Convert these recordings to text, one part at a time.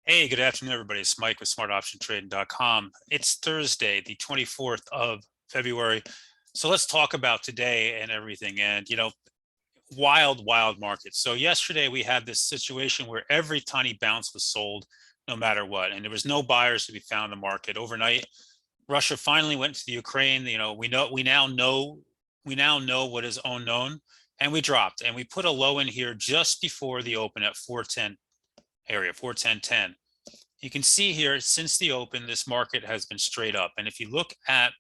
Hey, good afternoon, everybody. It's Mike with smartoptiontrading.com. It's Thursday, the 24th of February. So let's talk about today and everything. And, wild market. So yesterday we had this situation where every tiny bounce was sold no matter what. And there was no buyers to be found in the market overnight. Russia finally went to the Ukraine. We now know what is unknown, and we dropped and we put a low in here just before the open at 410 area, 410.10. You can see here since the open, this market has been straight up. And if you look at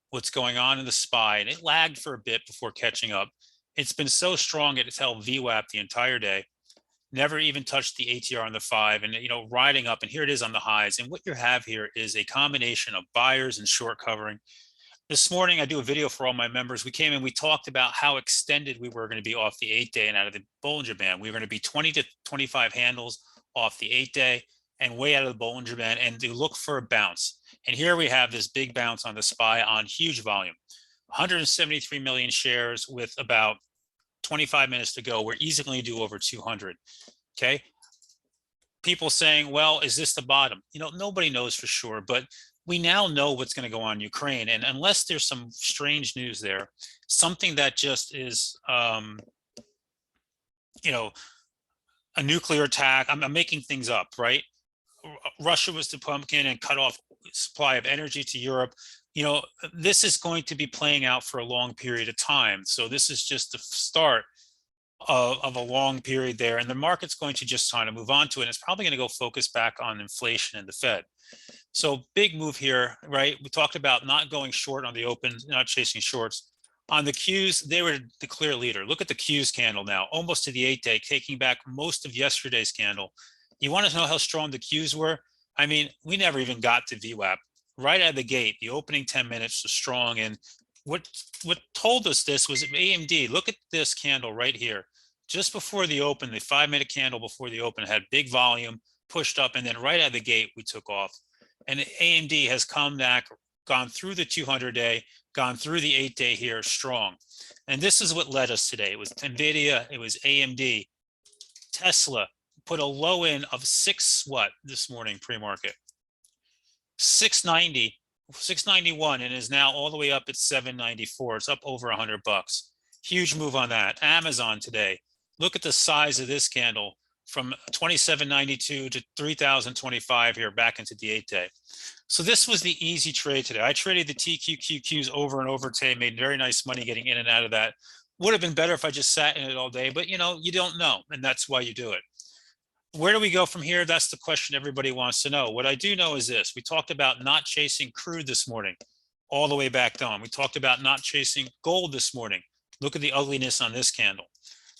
what's going on in the SPY, and it lagged for a bit before catching up, it's been so strong it's held VWAP the entire day, never even touched the ATR on the 5, and riding up, and here it is on the highs. And what you have here is a combination of buyers and short covering. This morning, I do a video for all my members. We came in, we talked about how extended we were going to be off the 8-day and out of the Bollinger Band. We were going to be 20 to 25 handles off the 8-day and way out of the Bollinger Band, and to look for a bounce. And here we have this big bounce on the SPY on huge volume. 173 million shares with about 25 minutes to go. We're easily due over 200. Okay. People saying, well, is this the bottom? Nobody knows for sure, but we now know what's going to go on in Ukraine. And unless there's some strange news there, something that just is, a nuclear attack, I'm making things up, right? Russia was the pumpkin and cut off supply of energy to Europe. This is going to be playing out for a long period of time. So this is just the start of a long period there. And the market's going to just kind of move on to it. It's probably going to go focus back on inflation and the Fed. So big move here, right? We talked about not going short on the open, not chasing shorts. On the Qs, they were the clear leader. Look at the Qs candle now, almost to the 8-day, taking back most of yesterday's candle. You want to know how strong the Qs were? I mean, we never even got to VWAP. Right out of the gate, the opening 10 minutes was strong. And what told us this was AMD. Look at this candle right here. Just before the open, the 5-minute candle before the open had big volume, pushed up, and then right out of the gate, we took off. And AMD has come back, gone through the 200-day, gone through the 8-day here strong. And this is what led us today. It was NVIDIA, it was AMD, Tesla put a low in of this morning pre-market? 690, 691, and is now all the way up at 794. It's up over $100. Huge move on that. Amazon today. Look at the size of this candle from 2792 to 3025 here back into the 8-day. So this was the easy trade today. I traded the TQQQs over and over today, made very nice money getting in and out of that. Would have been better if I just sat in it all day, but you don't know, and that's why you do it. Where do we go from here? That's the question everybody wants to know. What I do know is this. We talked about not chasing crude this morning, all the way back down. We talked about not chasing gold this morning. Look at the ugliness on this candle.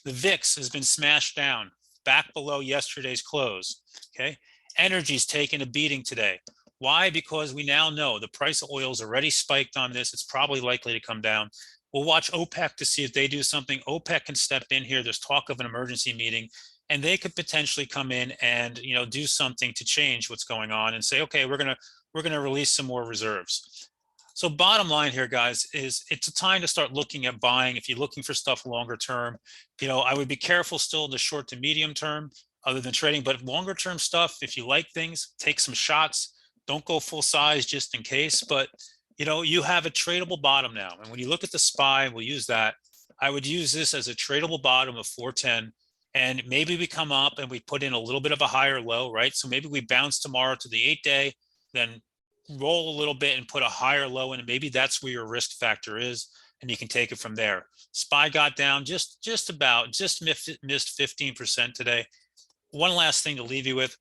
The VIX has been smashed down back below yesterday's close. Okay. Energy's taken a beating today. Why? Because we now know the price of oil is already spiked on this. It's probably likely to come down. We'll watch OPEC to see if they do something. OPEC can step in here. There's talk of an emergency meeting, and they could potentially come in and do something to change what's going on and say, okay, we're gonna release some more reserves. So bottom line here, guys, is it's a time to start looking at buying. If you're looking for stuff longer term, I would be careful still in the short to medium term other than trading, but longer term stuff, if you like things, take some shots. Don't go full size just in case, but you have a tradable bottom now. And when you look at the SPY, we'll use that. I would use this as a tradable bottom of 410. And maybe we come up and we put in a little bit of a higher low, right? So maybe we bounce tomorrow to the 8-day, then roll a little bit and put a higher low in, and maybe that's where your risk factor is, and you can take it from there. SPY got down just missed 15% today. One last thing to leave you with.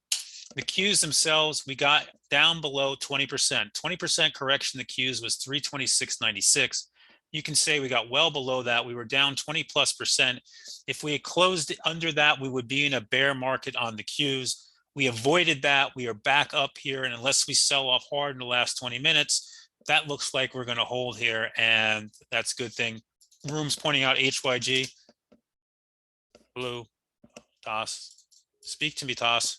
The Qs themselves, we got down below 20%. 20% correction, the Qs was 326.96. You can say we got well below that. We were down 20+%. If we had closed under that, we would be in a bear market on the Qs. We avoided that. We are back up here. And unless we sell off hard in the last 20 minutes, that looks like we're going to hold here. And that's a good thing. Room's pointing out HYG. Blue. Toss. Speak to me, Toss.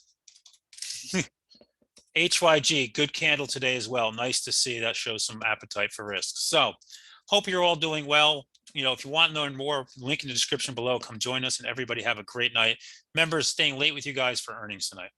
HYG, good candle today as well. Nice to see. That shows some appetite for risk. So hope you're all doing well. If you want to know more, link in the description below. Come join us, and everybody have a great night. Members, staying late with you guys for earnings tonight.